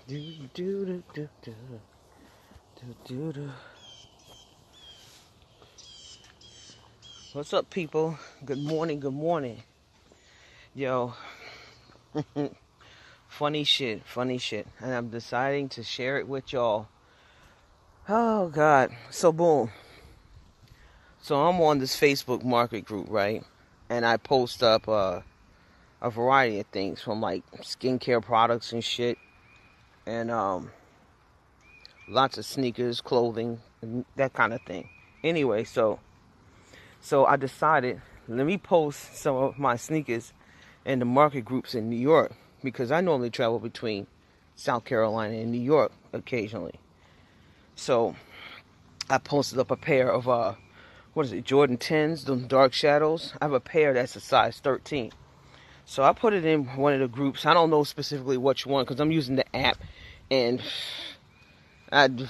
Do, do, do, do, do, do, do, do. What's up, people? Good morning, good morning. Yo, funny shit. And I'm deciding to share it with y'all. Oh, God. So, boom. So, I'm on this Facebook market group, right? And I post up a variety of things from like skincare products and shit. And lots of sneakers, clothing, and that kind of thing. Anyway, so I decided, let me post some of my sneakers in the market groups in New York, because I normally travel between South Carolina and New York occasionally. So I posted up a pair of what is it, Jordan 10s, them dark shadows. I have a pair that's a size 13. So I put it in one of the groups. I don't know specifically which one because I'm using the app and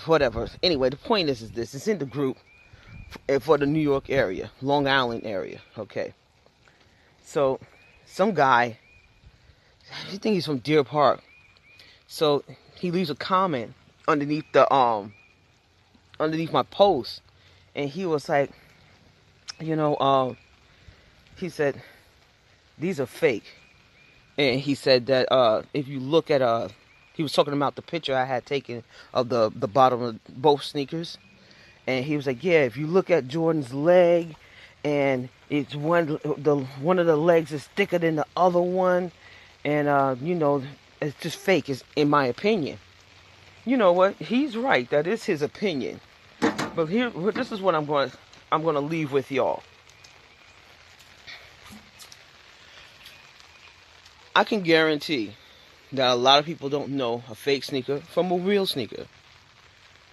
whatever. Anyway, the point is this: it's in the group for the New York area, Long Island area. Okay. So some guy, I think he's from Deer Park. So he leaves a comment underneath the underneath my post, and he was like, you know, he said these are fake, and he said that if you look at he was talking about the picture I had taken of the bottom of both sneakers, and he was like, yeah, if you look at Jordan's leg, and it's one of the legs is thicker than the other one, and you know, it's just fake. Is in my opinion. You know what? He's right. That is his opinion. But here, this is what I'm going to leave with y'all. I can guarantee that a lot of people don't know a fake sneaker from a real sneaker.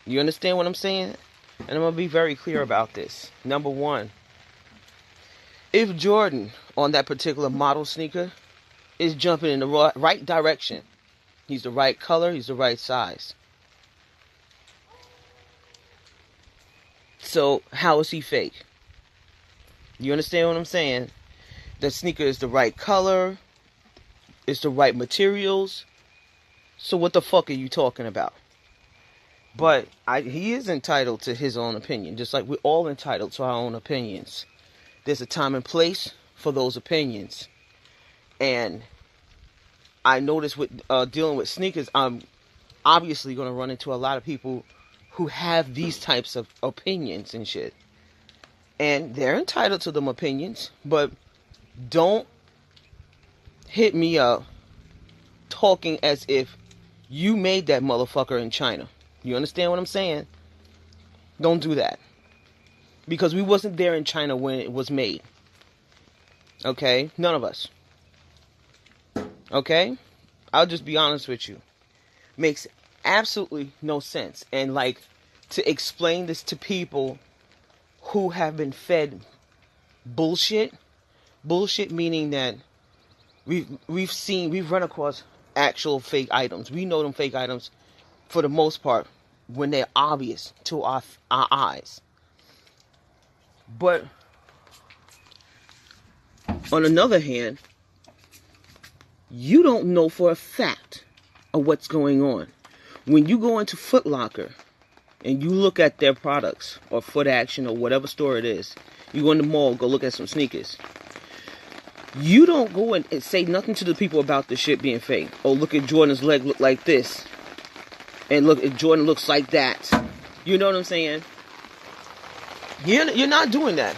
You understand what I'm saying? And I'm going to be very clear about this. Number one, if Jordan on that particular model sneaker is jumping in the right direction, he's the right color, he's the right size. So how is he fake? You understand what I'm saying? The sneaker is the right color, it's the right materials. So what the fuck are you talking about? But he is entitled to his own opinion, just like we're all entitled to our own opinions. There's a time and place for those opinions. And I noticed with dealing with sneakers, I'm obviously going to run into a lot of people who have these types of opinions and shit. And they're entitled to them opinions, but don't hit me up talking as if you made that motherfucker in China. You understand what I'm saying? Don't do that. Because we wasn't there in China when it was made. Okay? None of us. Okay? I'll just be honest with you. Makes absolutely no sense. And like, to explain this to people who have been fed bullshit. Bullshit meaning that we've run across actual fake items. We know them fake items for the most part when they're obvious to our eyes. But on another hand, you don't know for a fact of what's going on. When you go into Foot Locker and you look at their products or Foot Action or whatever store it is, you go in the mall, go look at some sneakers. You don't go in and say nothing to the people about the shit being fake. Oh, look at Jordan's leg look like this. And look, Jordan looks like that. You know what I'm saying? You're not doing that.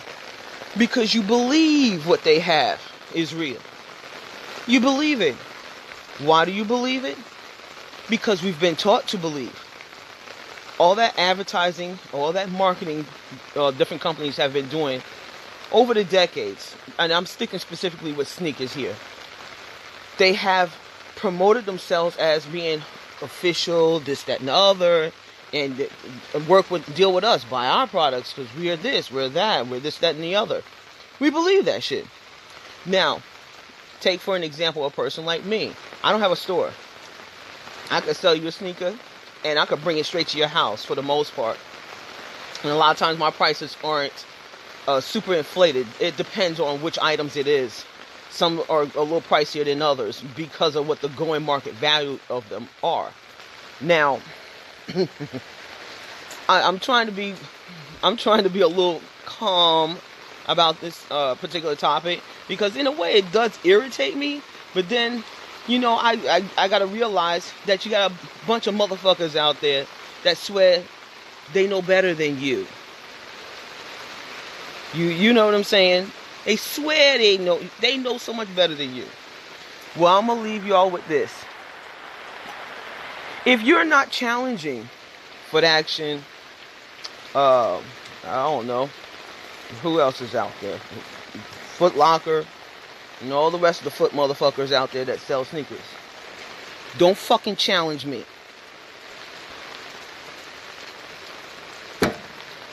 Because you believe what they have is real. You believe it. Why do you believe it? Because we've been taught to believe. All that advertising, all that marketing different companies have been doing over the decades, and I'm sticking specifically with sneakers here, they have promoted themselves as being official, this, that, and the other, and deal with us, buy our products, because we are this, we're that, we're this, that, and the other. We believe that shit. Now, take for an example a person like me. I don't have a store. I could sell you a sneaker, and I could bring it straight to your house for the most part. And a lot of times my prices aren't super inflated. It depends on which items it is. Some are a little pricier than others because of what the going market value of them are. Now, I'm trying to be a little calm about this particular topic, because in a way it does irritate me. But then, I gotta realize that you got a bunch of motherfuckers out there that swear they know better than you. You know what I'm saying? They swear they know so much better than you. Well, I'm gonna leave you all with this. If you're not challenging Foot Action, I don't know who else is out there, Foot Locker, and all the rest of the foot motherfuckers out there that sell sneakers, don't fucking challenge me.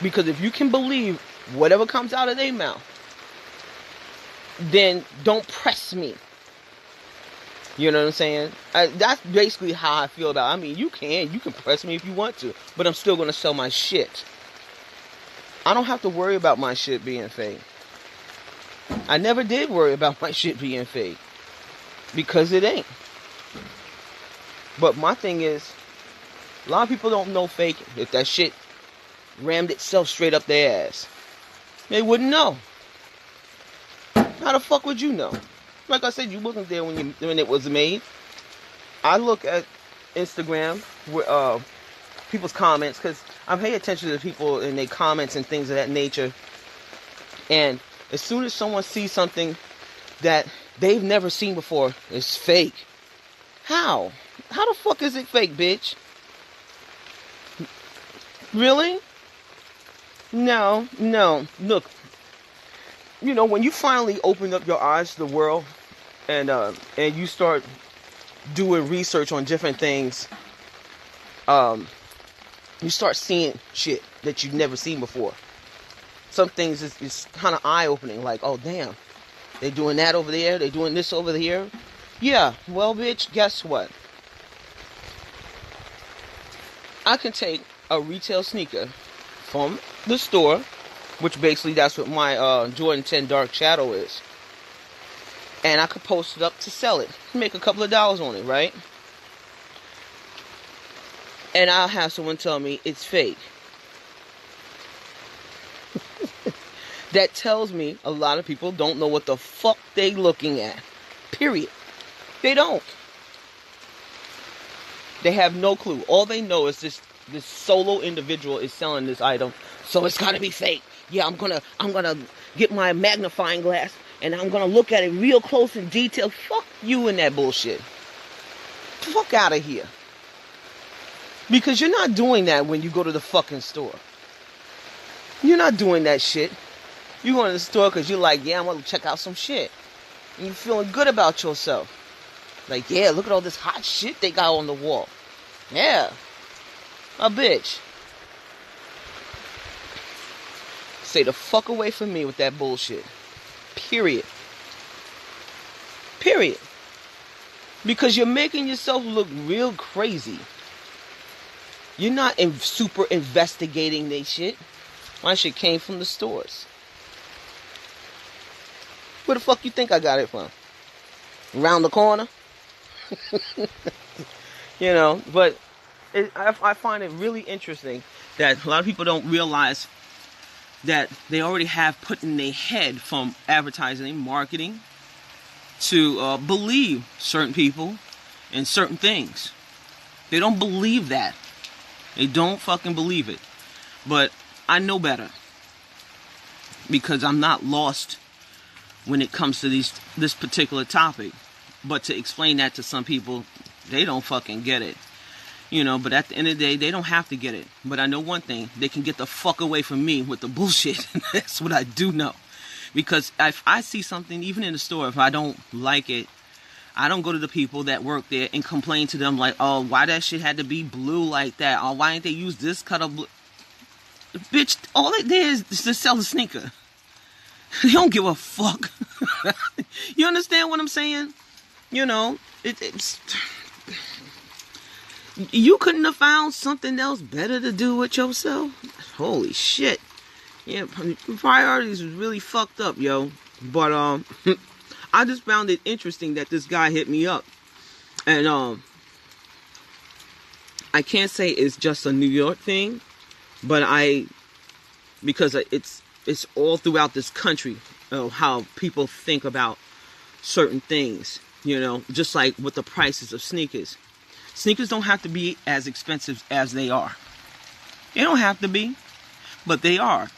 Because if you can believe whatever comes out of their mouth, then don't press me. You know what I'm saying? That's basically how I feel about it. I mean, you can press me if you want to, but I'm still going to sell my shit. I don't have to worry about my shit being fake. I never did worry about my shit being fake, because it ain't. But my thing is, a lot of people don't know fake. If that shit rammed itself straight up their ass, they wouldn't know. How the fuck would you know? Like I said, you wasn't there when it was made. I look at Instagram with people's comments, because I pay attention to people and their comments and things of that nature. And as soon as someone sees something that they've never seen before, it's fake. How? How the fuck is it fake, bitch? Really? No. Look, when you finally open up your eyes to the world, and you start doing research on different things, you start seeing shit that you've never seen before. Some things is kind of eye-opening, like, oh damn, they doing that over there, they doing this over here. Yeah, well, bitch, guess what? I can take a retail sneaker from the store, which basically that's what my Jordan 10 Dark Shadow is, and I could post it up to sell it, make a couple of dollars on it, right? And I'll have someone tell me it's fake. That tells me a lot of people don't know what the fuck they looking at. Period. They don't. They have no clue. All they know is this solo individual is selling this item, so it's gotta be fake. Yeah, I'm gonna get my magnifying glass and I'm gonna look at it real close in detail. Fuck you and that bullshit. Fuck out of here. Because you're not doing that when you go to the fucking store. You're not doing that shit. You go to the store because you're like, yeah, I'm gonna check out some shit. And you're feeling good about yourself. Like, yeah, look at all this hot shit they got on the wall. Yeah. A bitch. Stay the fuck away from me with that bullshit. Period. Period. Because you're making yourself look real crazy. You're not super investigating this shit. My shit came from the stores. Where the fuck you think I got it from? Around the corner? But I find it really interesting that a lot of people don't realize that they already have put in their head, from advertising and marketing, to believe certain people and certain things. They don't believe that. They don't fucking believe it. But I know better, because I'm not lost when it comes to this particular topic. But to explain that to some people, they don't fucking get it. But at the end of the day, they don't have to get it. But I know one thing, they can get the fuck away from me with the bullshit. That's what I do know. Because if I see something, even in the store, if I don't like it, I don't go to the people that work there and complain to them like, oh, why that shit had to be blue like that? Or why didn't they use this cut of blue? Bitch, all they did is to sell the sneaker. They don't give a fuck. You understand what I'm saying? It's... You couldn't have found something else better to do with yourself? Holy shit. Yeah, priorities was really fucked up, yo. But, I just found it interesting that this guy hit me up. And, I can't say it's just a New York thing, but because it's all throughout this country, how people think about certain things, just like with the prices of sneakers. Sneakers don't have to be as expensive as they are. They don't have to be, but they are.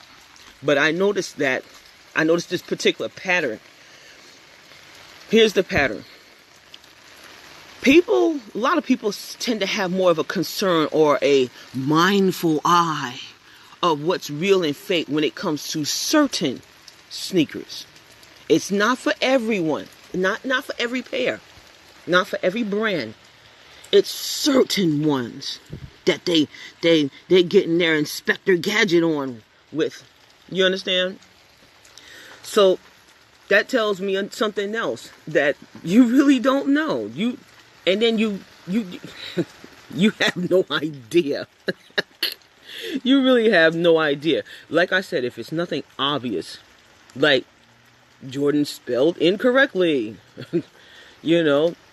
But I noticed this particular pattern. Here's the pattern. A lot of people tend to have more of a concern or a mindful eye of what's real and fake when it comes to certain sneakers. It's not for everyone, not for every pair, not for every brand. It's certain ones that they getting their Inspector Gadget on with. You understand? So that tells me something else that you really don't know. You have no idea. You really have no idea. Like I said, if it's nothing obvious, like Jordan spelled incorrectly,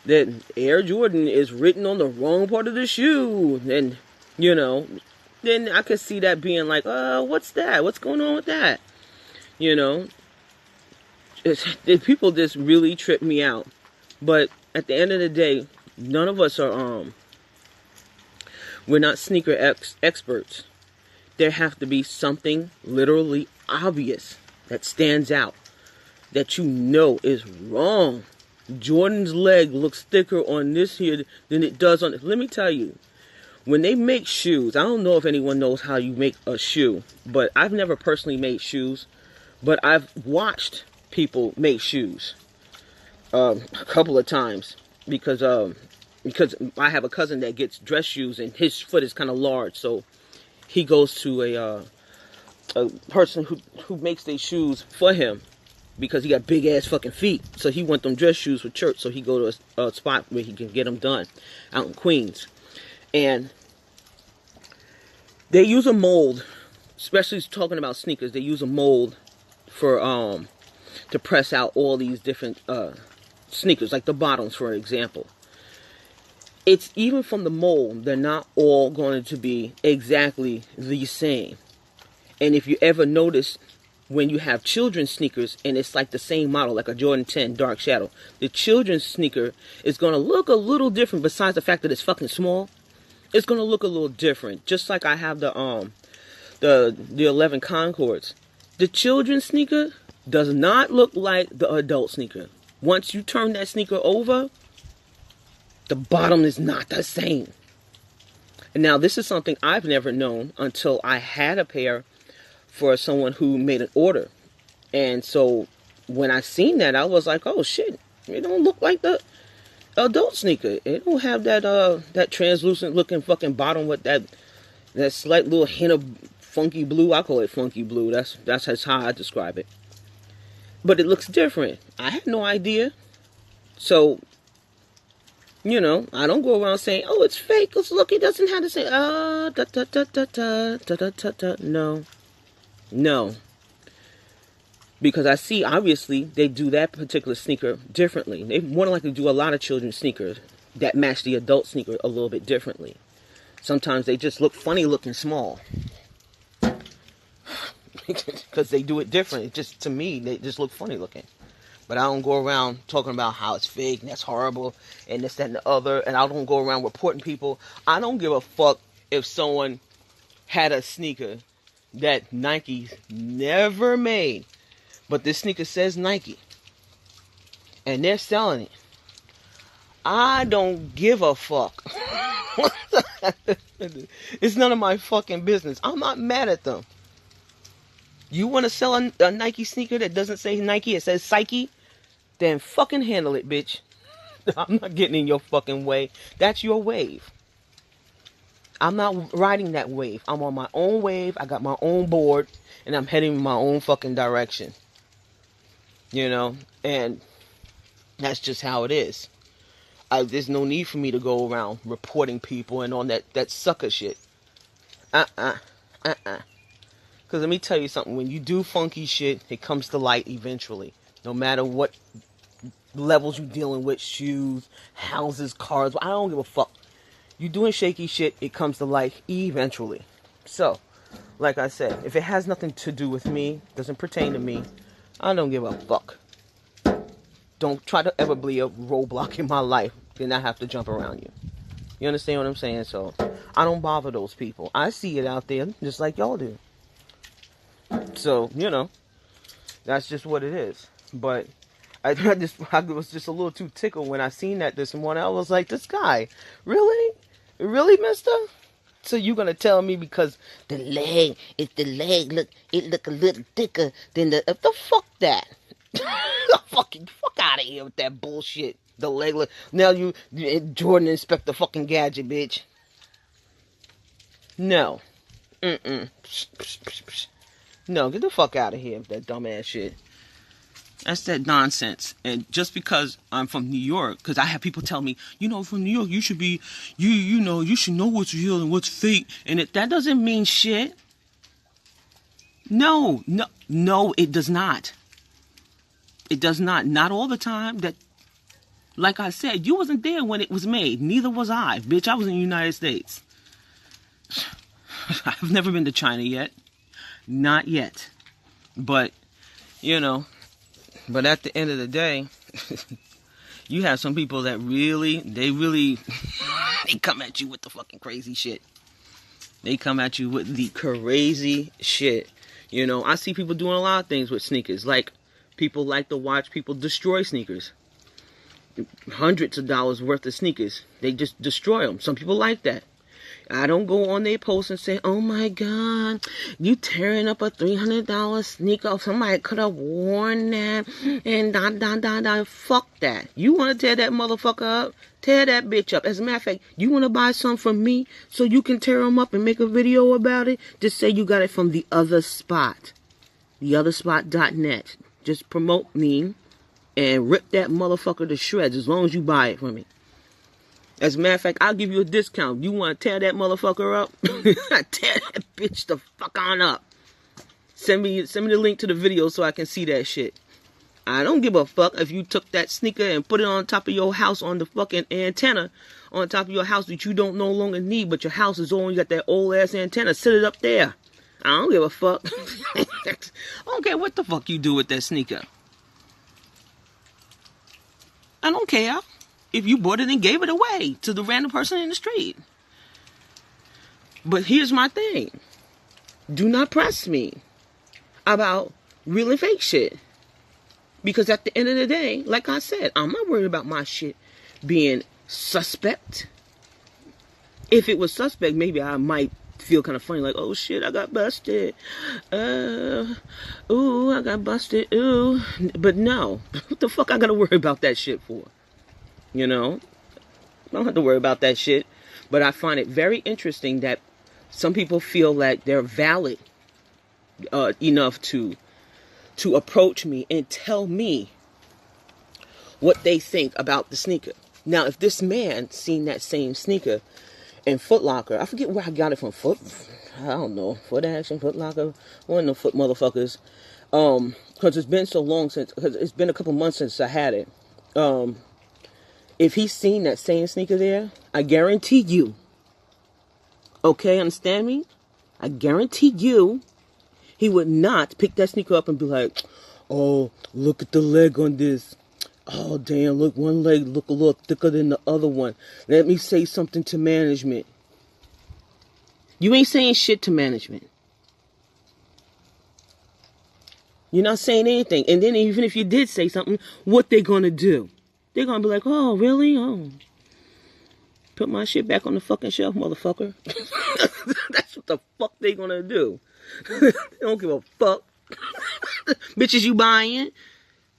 that Air Jordan is written on the wrong part of the shoe, and then I could see that being like, what's that? What's going on with that? People just really trip me out. But at the end of the day, none of us are, we're not sneaker experts. There have to be something literally obvious that stands out, that is wrong. Jordan's leg looks thicker on this here than it does on... Let me tell you, when they make shoes, I don't know if anyone knows how you make a shoe, but I've never personally made shoes, but I've watched people make shoes a couple of times because I have a cousin that gets dress shoes and his foot is kind of large, so he goes to a person who makes these shoes for him because he got big ass fucking feet. So he want them dress shoes for church, so he go to a spot where he can get them done out in Queens. And they use a mold, especially talking about sneakers. They use a mold for to press out all these different sneakers, like the bottoms, for example. It's even from the mold, they're not all going to be exactly the same. And if you ever notice, when you have children's sneakers and it's like the same model, like a Jordan 10 Dark Shadow, the children's sneaker is going to look a little different. Besides the fact that it's fucking small, it's going to look a little different. Just like I have the 11 Concords. The children's sneaker does not look like the adult sneaker. Once you turn that sneaker over, the bottom is not the same. And now this is something I've never known until I had a pair for someone who made an order. And so when I seen that, I was like, oh shit, it don't look like the adult sneaker. It don't have that translucent looking fucking bottom with that slight little hint of funky blue. I call it funky blue. That's how I describe it. But it looks different. I had no idea. So, I don't go around saying, oh, it's fake. Let's look, it doesn't have to say, No. Because I see, obviously, they do that particular sneaker differently. They more than likely do a lot of children's sneakers that match the adult sneaker a little bit differently. Sometimes they just look funny looking small. Because they do it different. It just, to me, they just look funny looking. But I don't go around talking about how it's fake and that's horrible and this, that, and the other. And I don't go around reporting people. I don't give a fuck if someone had a sneaker that Nike never made, but this sneaker says Nike, and they're selling it. I don't give a fuck. It's none of my fucking business. I'm not mad at them. You want to sell a Nike sneaker that doesn't say Nike, it says Psyche? Then fucking handle it, bitch. I'm not getting in your fucking way. That's your wave. I'm not riding that wave. I'm on my own wave. I got my own board, and I'm heading in my own fucking direction. And that's just how it is. There's no need for me to go around reporting people and on that sucker shit. Because let me tell you something. When you do funky shit, it comes to light eventually. No matter what levels you're dealing with, shoes, houses, cars. I don't give a fuck. You doing shaky shit, it comes to life eventually. So, like I said, if it has nothing to do with me, doesn't pertain to me, I don't give a fuck. Don't try to ever be a roadblock in my life, then I have to jump around you. You understand what I'm saying? So, I don't bother those people. I see it out there, just like y'all do. So, that's just what it is. But I was just a little too tickled when I seen that this morning. I was like, this guy, really? Really, mister? So you gonna tell me because the leg, look a little thicker than the fuck that? Fuck out of here with that bullshit. The leg look. Now Jordan inspect the fucking gadget, bitch. No. No, get the fuck out of here with that dumbass shit. That's that nonsense. And just because I'm from New York, because I have people tell me, from New York, you should be, you should know what's real and what's fake. And that doesn't mean shit. No, it does not. It does not. Not all the time. That, like I said, you wasn't there when it was made. Neither was I. Bitch, I was in the United States. I've never been to China yet. Not yet. But, but at the end of the day, you have some people that they come at you with the fucking crazy shit. They come at you with the crazy shit. I see people doing a lot of things with sneakers. Like, people like to watch people destroy sneakers. Hundreds of dollars worth of sneakers. They just destroy them. Some people like that. I don't go on their posts and say, oh my God, you tearing up a $300 sneaker. Somebody could have worn that. And fuck that. You want to tear that motherfucker up? Tear that bitch up. As a matter of fact, you want to buy some from me so you can tear them up and make a video about it? Just say you got it from The Other Spot. TheOtherSpot.net. Just promote me and rip that motherfucker to shreds as long as you buy it from me. As a matter of fact, I'll give you a discount. You want to tear that motherfucker up? Tear that bitch the fuck on up. Send me the link to the video so I can see that shit. I don't give a fuck if you took that sneaker and put it on top of your house on the fucking antenna on top of your house that you don't no longer need, but your house is on. You got that old ass antenna. Sit it up there. I don't give a fuck. I don't care what the fuck you do with that sneaker. I don't care if you bought it and gave it away to the random person in the street. But here's my thing. Do not press me about real and fake shit. Because at the end of the day, like I said, I'm not worried about my shit being suspect. If it was suspect, maybe I might feel kind of funny, like, oh shit, I got busted. Ooh, I got busted. Ooh. But no, what the fuck I gotta worry about that shit for? I don't have to worry about that shit. But I find it very interesting that some people feel like they're valid enough to approach me and tell me what they think about the sneaker. Now, if this man seen that same sneaker in Foot Locker, I forget where I got it from. I don't know, Foot Action, Foot Locker, one of the foot motherfuckers. Because it's been so long because it's been a couple months since I had it. If he's seen that same sneaker there, I guarantee you, okay, understand me? I guarantee you, he would not pick that sneaker up and be like, oh, look at the leg on this. Oh, damn, look, one leg look a little thicker than the other one. Let me say something to management. You ain't saying shit to management. You're not saying anything. And then even if you did say something, what they gonna do? They're gonna be like, oh, really? Oh. Put my shit back on the fucking shelf, motherfucker. That's what the fuck they gonna do. They don't give a fuck. Bitches you buying?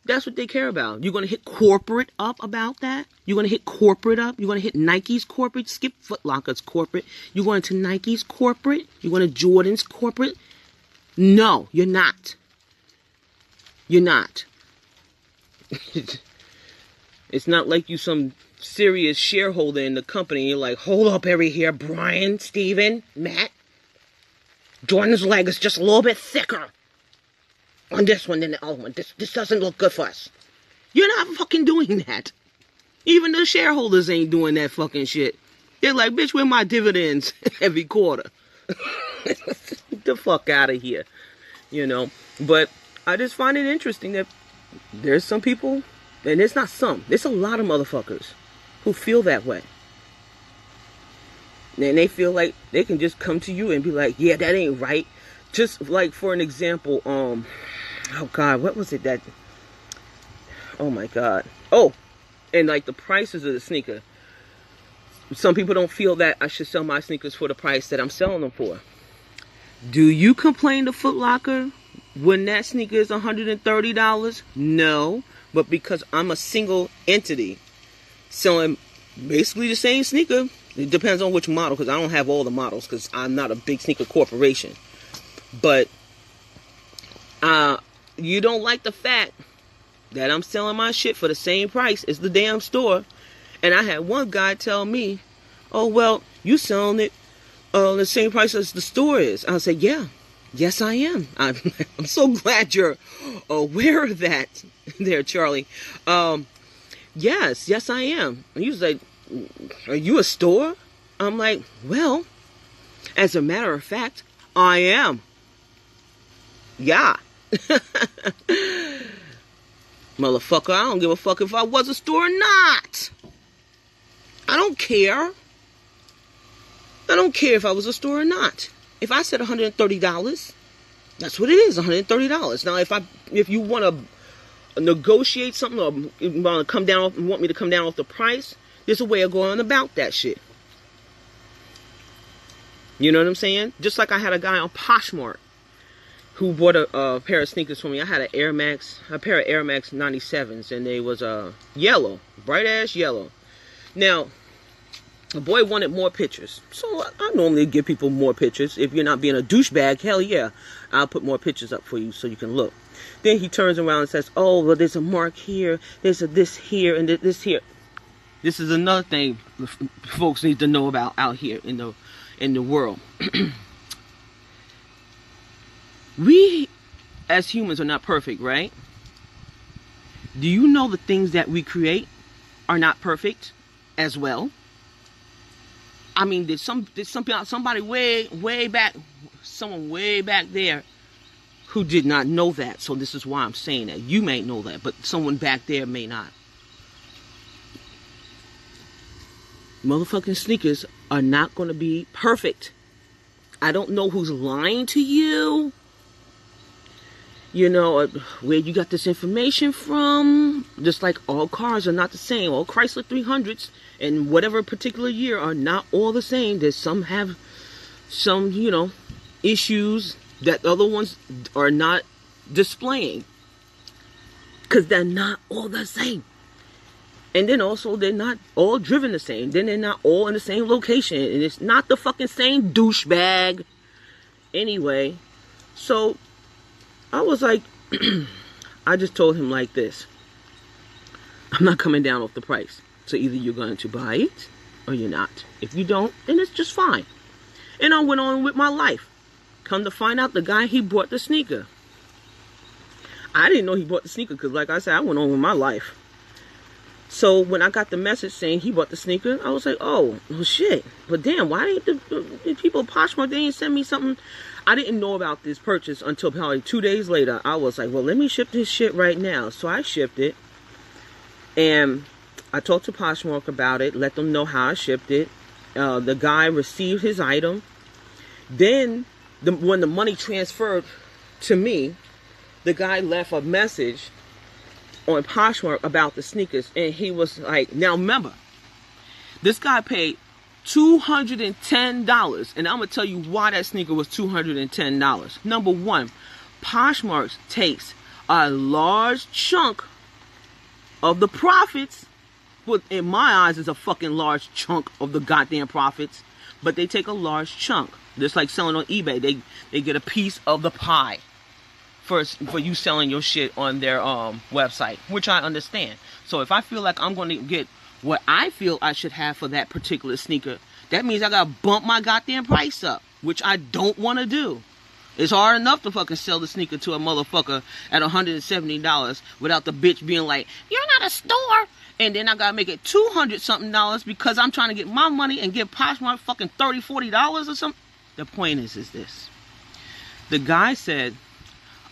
That's what they care about. You're gonna hit corporate up about that? You're gonna hit corporate up? You're gonna hit Nike's corporate? Skip Foot Locker's corporate. You're going to Nike's corporate? You're going to Jordan's corporate? No, you're not. You're not. It's not like you some serious shareholder in the company. You're like, hold up every here, Brian, Steven, Matt. Jordan's leg is just a little bit thicker on this one than the other one. This doesn't look good for us. You're not fucking doing that. Even the shareholders ain't doing that fucking shit. They're like, bitch, where my dividends every quarter? Get the fuck out of here. You know, but I just find it interesting that there's some people, and it's not some, there's a lot of motherfuckers who feel that way. And they feel like they can just come to you and be like, yeah, that ain't right. Just like, for an example, oh God, what was it that, oh my God. Oh, and like the prices of the sneaker. Some people don't feel that I should sell my sneakers for the price that I'm selling them for. Do you complain to Foot Locker when that sneaker is $130? No, but because I'm a single entity selling basically the same sneaker, it depends on which model, because I don't have all the models, because I'm not a big sneaker corporation. But you don't like the fact that I'm selling my shit for the same price as the damn store. And I had one guy tell me, oh, well, you selling it the same price as the store is. I said, yeah, yes, I am. I'm so glad you're aware of that there, Charlie. Yes, I am. And he was like, are you a store? I'm like, well, as a matter of fact, I am. Yeah. Motherfucker, I don't give a fuck if I was a store or not. I don't care. I don't care if I was a store or not. If I said $130, that's what it is, $130. Now, if you want to negotiate something or want me to come down off the price, there's a way of going about that shit. You know what I'm saying? Just like I had a guy on Poshmark who bought a pair of sneakers for me. I had a pair of Air Max 97s, and they was yellow, bright ass yellow. Now, the boy wanted more pictures, so I normally give people more pictures. If you're not being a douchebag, hell yeah, I'll put more pictures up for you so you can look. Then he turns around and says, oh, well, there's a mark here, there's a this here, and this here. This is another thing folks need to know about out here in the world. We, as humans, are not perfect, right? Do you know the things that we create are not perfect as well? I mean, did somebody way back, someone way back there who did not know that? So this is why I'm saying that. You may know that, but someone back there may not. Motherfucking sneakers are not going to be perfect. I don't know who's lying to you. You know, where you got this information from. Just like all cars are not the same. All Chrysler 300s in whatever particular year are not all the same. There's some have some, you know, issues that other ones are not displaying. Because they're not all the same. And then also, they're not all driven the same. Then they're not all in the same location. And it's not the fucking same douchebag. Anyway, so I was like, I just told him like this. I'm not coming down off the price. So either you're going to buy it or you're not. If you don't, then it's just fine. And I went on with my life. Come to find out, the guy, he bought the sneaker. I didn't know he bought the sneaker because, like I said, I went on with my life. So when I got the message saying he bought the sneaker, I was like, oh, well, shit. But damn, why didn't the people at Poshmark, they didn't send me something? I didn't know about this purchase until probably 2 days later. I was like, well, let me ship this shit right now. So I shipped it. And I talked to Poshmark about it, let them know how I shipped it. The guy received his item. Then, when the money transferred to me, the guy left a message on Poshmark about the sneakers. And he was like, now remember, this guy paid $210. And I'm going to tell you why that sneaker was $210. Number one, Poshmark takes a large chunk of the profits. Well, in my eyes, it's a fucking large chunk of the goddamn profits. But they take a large chunk. Just like selling on eBay. They get a piece of the pie for you selling your shit on their website. Which I understand. So if I feel like I'm going to get what I feel I should have for that particular sneaker, that means I got to bump my goddamn price up. Which I don't want to do. It's hard enough to fucking sell the sneaker to a motherfucker at $170 without the bitch being like, you're not a store. And then I gotta make it $200 something because I'm trying to get my money and give Poshmark fucking $30, $40 or something. The point is this. The guy said,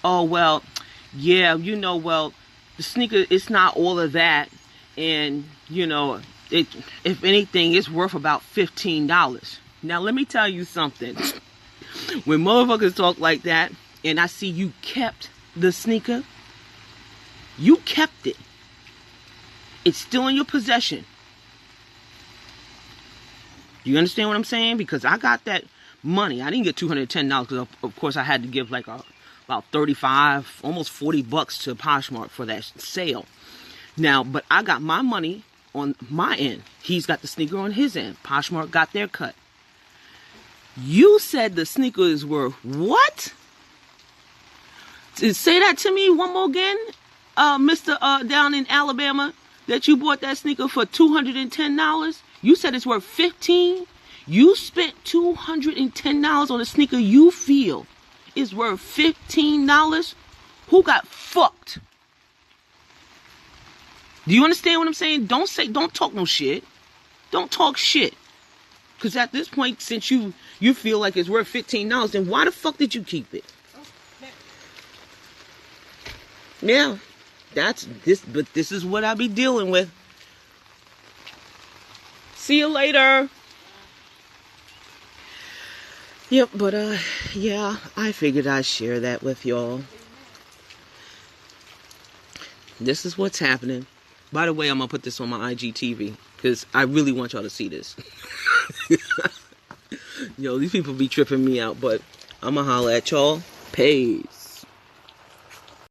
oh, well, yeah, you know, well, the sneaker, it's not all of that. And, you know, if anything, it's worth about $15. Now, let me tell you something. When motherfuckers talk like that, and I see you kept the sneaker, you kept it. It's still in your possession. Do you understand what I'm saying? Because I got that money. I didn't get $210 because, of course, I had to give like about 35, almost $40 to Poshmark for that sale. Now, but I got my money on my end. He's got the sneaker on his end. Poshmark got their cut. You said the sneaker is worth what? Say that to me one more again, Mr. Down in Alabama, that you bought that sneaker for $210. You said it's worth $15. You spent $210 on a sneaker you feel is worth $15. Who got fucked? Do you understand what I'm saying? Don't talk no shit. Don't talk shit. Because at this point, since you feel like it's worth $15, then why the fuck did you keep it? Yeah, but this is what I be dealing with. See you later. Yep, but yeah, I figured I'd share that with y'all. This is what's happening. By the way, I'm gonna put this on my IGTV because I really want y'all to see this. Yo, these people be tripping me out, but I'm gonna holler at y'all. Peace.